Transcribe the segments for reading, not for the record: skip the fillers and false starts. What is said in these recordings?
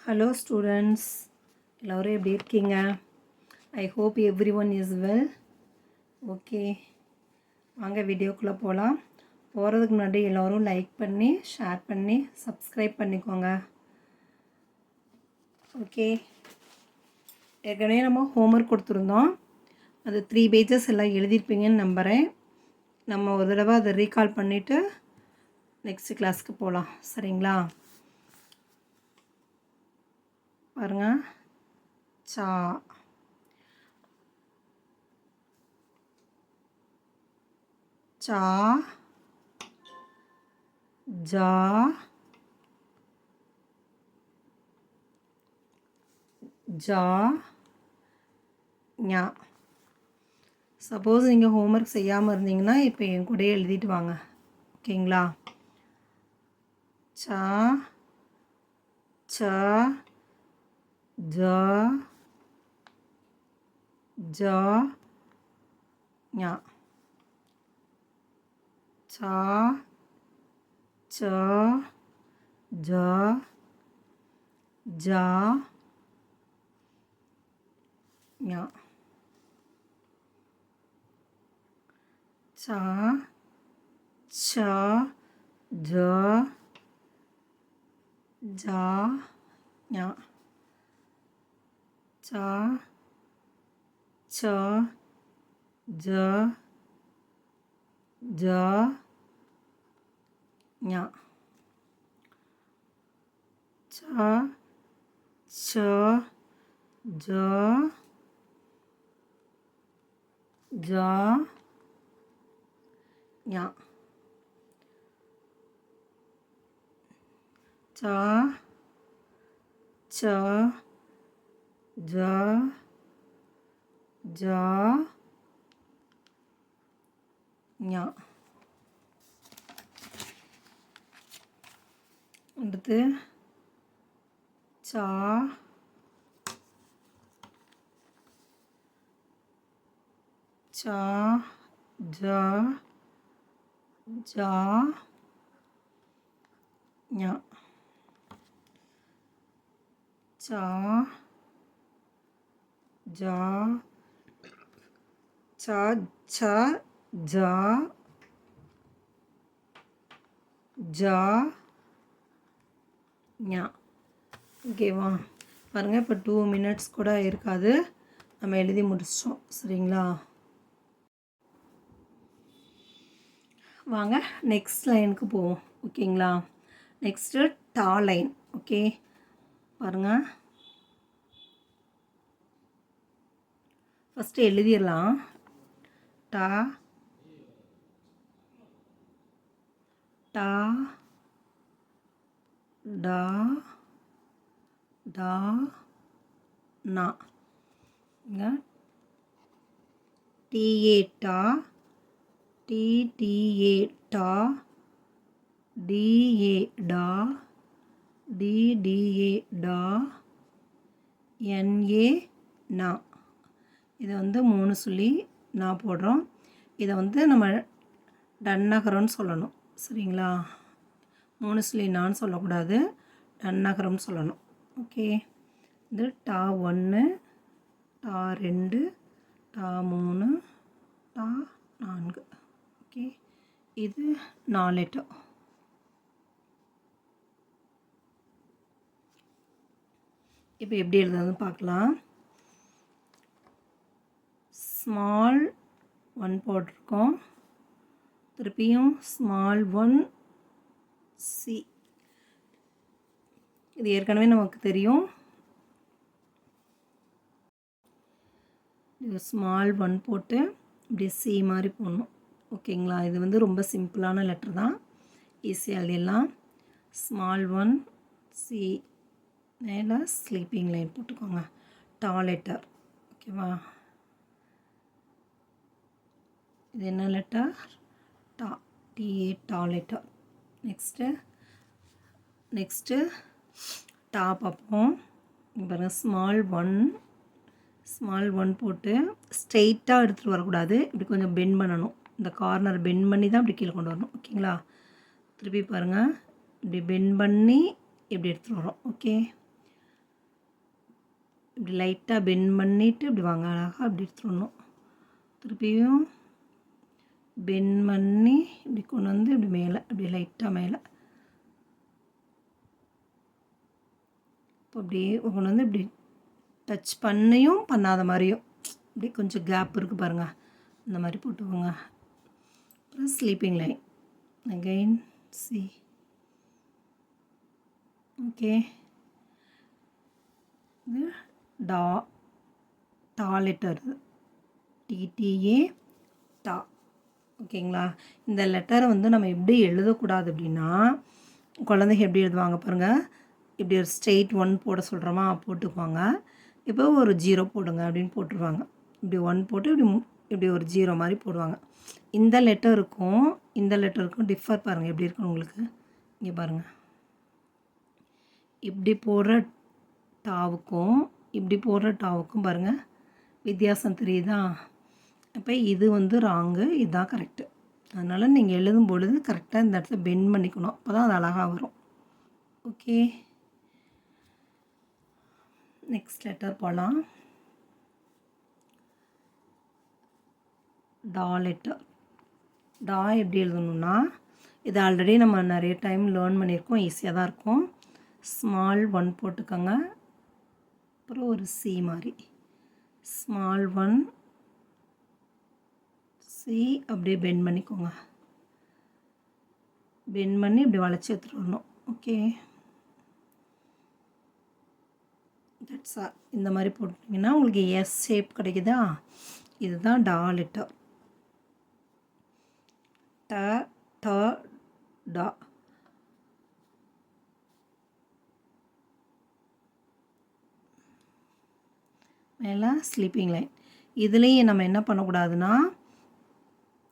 Hello students, எல்லோரும் எப்படி இருக்கீங்க? I hope everyone is well. Okay, வாங்க வீடியோக்குள்ளே போகலாம். போகிறதுக்கு முன்னாடி எல்லோரும் லைக் பண்ணி ஷேர் பண்ணி சப்ஸ்கிரைப் பண்ணிக்கோங்க. ஓகே, ஏற்கனவே நம்ம ஹோம்ஒர்க் கொடுத்துருந்தோம். அது 3 pages எல்லாம் எழுதியிருப்பீங்கன்னு நம்புகிறேன். நம்ம ஒரு தடவை அதை ரீகால் பண்ணிவிட்டு நெக்ஸ்ட் கிளாஸ்க்கு போகலாம். சரிங்களா? பாருங்க, சா சா ஜா ஜா ஞா. சப்போஸ் நீங்கள் ஹோம்ஒர்க் செய்யாமல் இருந்தீங்கன்னா இப்போ என் கூட எழுதிட்டு வாங்க. ஓகேங்களா? சா சா ஜா ஜா ஞா. சா சா ஜா ஜா ஞா. சா சா ஜா ஜா ஞா. சா சா ஜா ஜா ஞா. சா சா ஜா ஜா ஞா. சா சா ஜா ஜா ஞா. அடுத்து சா சா ஜா ஜா ஞா. சா ஜா சா சா ஜா ஜா ஞா. ஓகேவா? பாருங்கள், இப்போ 2 minutes கூட இருக்காது, நம்ம எழுதி முடிச்சிட்டோம். சரிங்களா? வாங்க நெக்ஸ்ட் லைனுக்கு போவோம். ஓகேங்களா? நெக்ஸ்ட்டு டா லைன். ஓகே, பாருங்கள், ஃபஸ்ட்டு எழுதிடலாம். டா டா டா டா நா. டிஏ டா, டிடிஏ டா, டிஏ டா, டிடிஏ டா, என்ஏ நா. இதை வந்து 3 சொல்லி நான் போடுறோம். இதை வந்து நம்ம டன்னகரம்னு சொல்லணும். சரிங்களா? 3 சொல்லி நான் சொல்லக்கூடாது, டன்னகரம்னு சொல்லணும். ஓகே, இது டா 1, டா 2, டா 3, டா 4. ஓகே, இது 4 டா. இப்போ எப்படி எழுதுறதுன்னு பார்க்கலாம். ஸ்மால் 1 போட்டிருக்கோம், திருப்பியும் ஸ்மால் 1 சி. இது ஏற்கனவே நமக்கு தெரியும். இது ஸ்மால் 1 போட்டு இப்படி சி மாதிரி போடணும். ஓகேங்களா? இது வந்து ரொம்ப சிம்பிளான லெட்டர் தான், ஈஸியாக எழுதிடலாம். ஸ்மால் 1 சி, மேலே ஸ்லீப்பிங் லைன் போட்டுக்கோங்க. டா லெட்டர். ஓகேவா? இது என்ன லெட்டர்? டா, டிஏ டா லெட்டர். நெக்ஸ்ட்டு டா பார்ப்போம். பாருங்கள், ஸ்மால் 1 போட்டு ஸ்ட்ரெயிட்டாக எடுத்துகிட்டு வரக்கூடாது, இப்படி கொஞ்சம் பெண்ட் பண்ணணும். இந்த கார்னர் பெண்ட் பண்ணி தான் இப்படி கீழே கொண்டு வரணும். ஓகேங்களா? திருப்பி பாருங்கள், இப்படி பெண்ட் பண்ணி இப்படி எடுத்துகிட்டு வரோம். ஓகே, இப்படி லைட்டாக பெண்ட் பண்ணிவிட்டு இப்படி வாங்க, அழகாக அப்படி எடுத்துடணும். திருப்பியும் பெண்ட் பண்ணி இப்படி கொண்டு வந்து இப்படி மேலே அப்படி லைட்டாக மேலே இப்போ அப்படியே கொண்டு வந்து இப்படி டச் பண்ணியும் பண்ணாத மாதிரியும் இப்படி கொஞ்சம் கேப் இருக்குது பாருங்கள், இந்த மாதிரி போட்டுக்கோங்க. அப்புறம் sleeping line again C. Okay, இது டா லெட்டர், டிடிஏ டா. ஓகேங்களா? இந்த லெட்டரை வந்து நம்ம எப்படி எழுதக்கூடாது அப்படின்னா, குழந்தைங்க எப்படி எழுதுவாங்க பாருங்கள், இப்படி ஒரு ஸ்ட்ரெயிட் 1 போட சொல்கிறோமா, போட்டுக்குவாங்க. இப்போ ஒரு 0 போடுங்க அப்படின்னு போட்டுருவாங்க. இப்படி 1 போட்டு இப்படி ஒரு 0 மாதிரி போடுவாங்க. இந்த லெட்டருக்கும் இந்த லெட்டருக்கும் டிஃபர் பாருங்கள் எப்படி இருக்குன்னு உங்களுக்கு. இங்கே பாருங்கள், இப்படி போடுற டாவுக்கும் இப்படி போடுற டாவுக்கும் பாருங்கள் வித்தியாசம் தெரியுதா? அப்போ இது வந்து ராங்கு, இதுதான் கரெக்டு. அதனால் நீங்கள் எழுதும் பொழுது கரெக்டாக இந்த இடத்துல பெண்ட் பண்ணிக்கணும், அப்போ தான் அது அழகாக வரும். ஓகே, நெக்ஸ்ட் லெட்டர் போகலாம். டா லெட்டர். டா எப்படி எழுதணுன்னா, இது ஆல்ரெடி நம்ம நிறைய டைம் லேர்ன் பண்ணியிருக்கோம், ஈஸியாக தான் இருக்கும். ஸ்மால் 1 போட்டுக்கோங்க, அப்புறம் ஒரு சி மாதிரி ஸ்மால் 1 சி அப்படியே பெண்ட் பண்ணிக்கோங்க. பெண்ட் பண்ணி இப்படி வளைச்சி எடுத்துகிட்டு வரணும். Okay, that's all. இந்த மாதிரி போட்டிங்கன்னா உங்களுக்கு எஸ் ஷேப் கிடைக்குதா? இதுதான் டா லெட்டர். ட ட டா. மேலே ஸ்லீப்பிங் லைன். இதுலேயும் நம்ம என்ன பண்ணக்கூடாதுன்னா,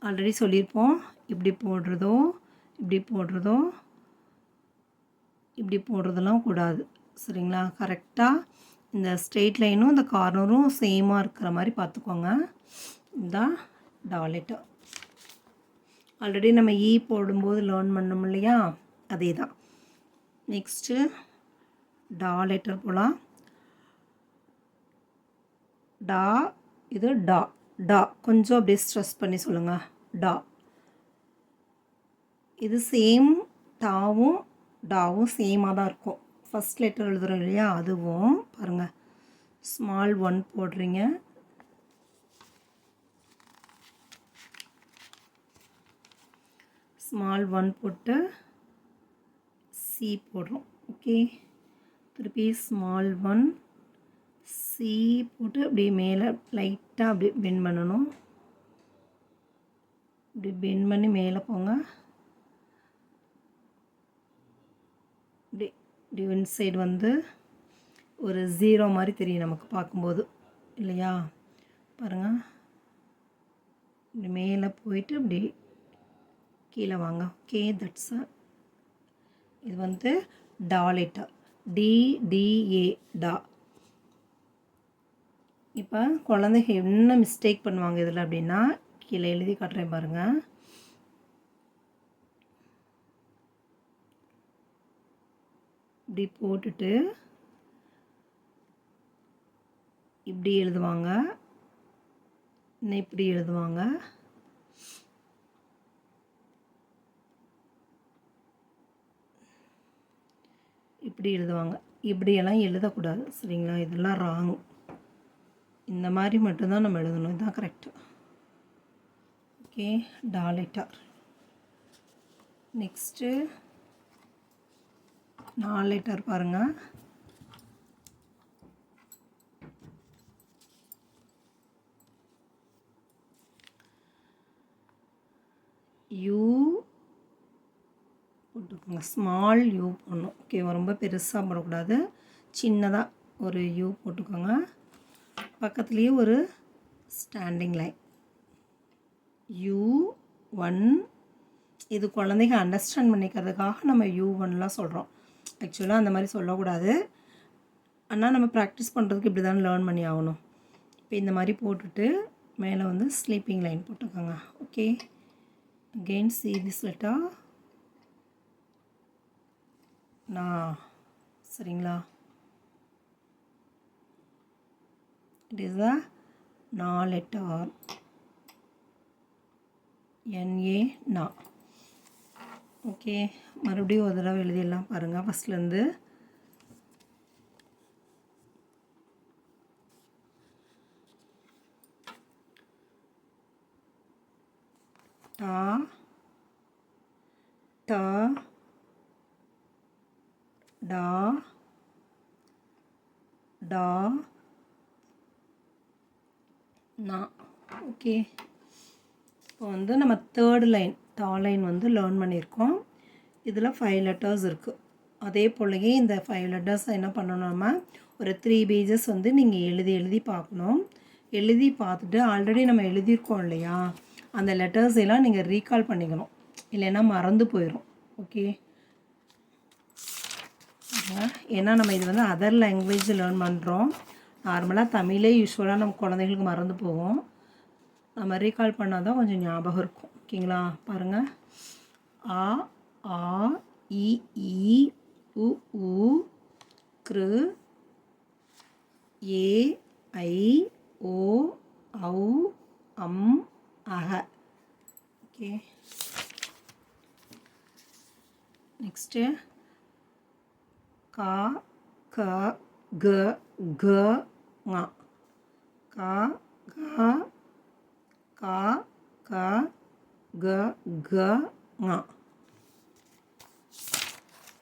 ஆல்ரெடி சொல்லியிருப்போம், இப்படி போடுறதோ இப்படி போடுறதோ இப்படி போடுறதெல்லாம் கூடாது. சரிங்களா? கரெக்டாக இந்த ஸ்ட்ரெயிட் லைனும் இந்த கார்னரும் சேமாக இருக்கிற மாதிரி பார்த்துக்கோங்க. இதுதான் டா லெட்டர். ஆல்ரெடி நம்ம ஈ போடும்போது லேர்ன் பண்ணோம் இல்லையா, அதே தான். நெக்ஸ்ட்டு டா லெட்டர் போகலாம். டா, இது டா. டா கொஞ்சம் அப்படியே ஸ்ட்ரெஸ் பண்ணி சொல்லுங்கள், டா. இது சேம், டாவும் டாவும் சேமாக தான் இருக்கும். ஃபஸ்ட் லெட்டர் எழுதுகிறோம் இல்லையா, அதுவும் பாருங்கள் ஸ்மால் 1 போடுறீங்க, ஸ்மால் 1 போட்டு சி போடுறோம். ஓகே, திருப்பி ஸ்மால் 1 சி போட்டு அப்படியே மேலே லைட்டாக அப்படியே பெண்ட் பண்ணணும். இப்படி பெண்ட் பண்ணி மேலே போங்க. இப்படி இப்படி ஒன் சைடு வந்து ஒரு 0 மாதிரி தெரியும் நமக்கு பார்க்கும்போது இல்லையா? பாருங்கள், இப்படி மேலே போயிட்டு இப்படி கீழே வாங்க. ஓகே, தட்ஸ் இது வந்து டா லெட்டர், டிடிஏ டா. இப்போ குழந்தைங்க என்ன மிஸ்டேக் பண்ணுவாங்க இதில் அப்படின்னா, கீழே எழுதி காட்டுறேன் பாருங்கள். இப்படி போட்டுட்டு இப்படி எழுதுவாங்க, இன்னும் இப்படி எழுதுவாங்க. இப்படி எழுதுவாங்க. இப்படியெல்லாம் எழுதக்கூடாது. சரிங்களா? இதெல்லாம் ராங். இந்த மாதிரி மட்டும்தான் நம்ம எழுதணும், இதுதான் கரெக்டு. ஓகே, டா லெட்டர். நெக்ஸ்ட்டு 4 லெட்டர் பாருங்கள். யூ போட்டுக்கோங்க, ஸ்மால் யூ போடணும். ஓகே, ரொம்ப பெருசாக போடக்கூடாது, சின்னதாக ஒரு யூ போட்டுக்கோங்க. பக்கத்துலேயே ஒரு ஸ்டாண்டிங் லைன் U1. இது குழந்தைங்க அண்டர்ஸ்டாண்ட் பண்ணிக்கிறதுக்காக நம்ம U1லாம் சொல்கிறோம். ஆக்சுவலாக அந்த மாதிரி சொல்லக்கூடாது, ஆனால் நம்ம ப்ராக்டிஸ் பண்ணுறதுக்கு இப்படி தான் லேர்ன் பண்ணி ஆகணும். இப்போ இந்த மாதிரி போட்டுட்டு மேலே வந்து ஸ்லீப்பிங் லைன் போட்டுக்கோங்க. Okay, again see this letter. நான் சரிங்களா? It is a na letter. NA na. Okay, மறுபடியும் ஒரு தடவை எழுதிடலாம் பாருங்கள். ஃபஸ்ட்லேருந்து டா ட டா டா நா. ஓகே, இப்போ வந்து நம்ம தேர்ட் லைன் டா லைன் வந்து லேர்ன் பண்ணியிருக்கோம். இதில் 5 லெட்டர்ஸ் இருக்குது. அதே போலயே இந்த 5 லெட்டர்ஸ் என்ன பண்ணணும், நம்ம ஒரு 3 பேஜஸ் வந்து நீங்கள் எழுதி பார்க்கணும். எழுதி பார்த்துட்டு ஆல்ரெடி நம்ம எழுதியிருக்கோம் இல்லையா, அந்த லெட்டர்ஸ் எல்லாம் நீங்கள் ரீகால் பண்ணிக்கணும், இல்லைன்னா மறந்து போயிடும். ஓகே, ஏன்னா நம்ம இது வந்து அதர் லாங்குவேஜ் லேர்ன் பண்ணுறோம். நார்மலாக தமிழே யூஸ்வலாக நம்ம குழந்தைங்களுக்கு மறந்து போகும். நம்ம ரீகால் பண்ணால் தான் கொஞ்சம் ஞாபகம் இருக்கும். ஓகேங்களா, பாருங்கள். ஆ ஆ இ ஈ உ ஊ க்ரு ஏ ஐ ஓ ஔ அம் அஹ. ஓகே, நெக்ஸ்ட்டு கா க க க ங. கா க கா க க க ங.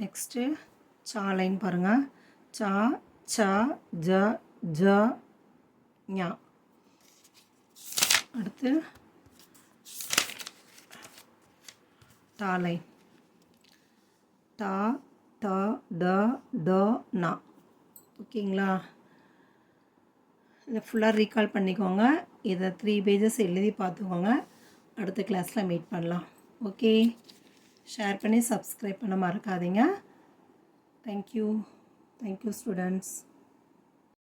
நெக்ஸ்ட்டு சா லைன் பாருங்கள். சா ச ஜ ஜ ஞ. அடுத்து டா லைன். டா ட ட ட நா. ஓகேங்களா, இதை ஃபுல்லாக ரீகால் பண்ணிக்கோங்க. இதை 3 பேஜஸ் எழுதி பார்த்துக்கோங்க. அடுத்த கிளாஸில் மீட் பண்ணலாம். ஓகே, ஷேர் பண்ணி சப்ஸ்கிரைப் பண்ண மறக்காதீங்க. Thank you students.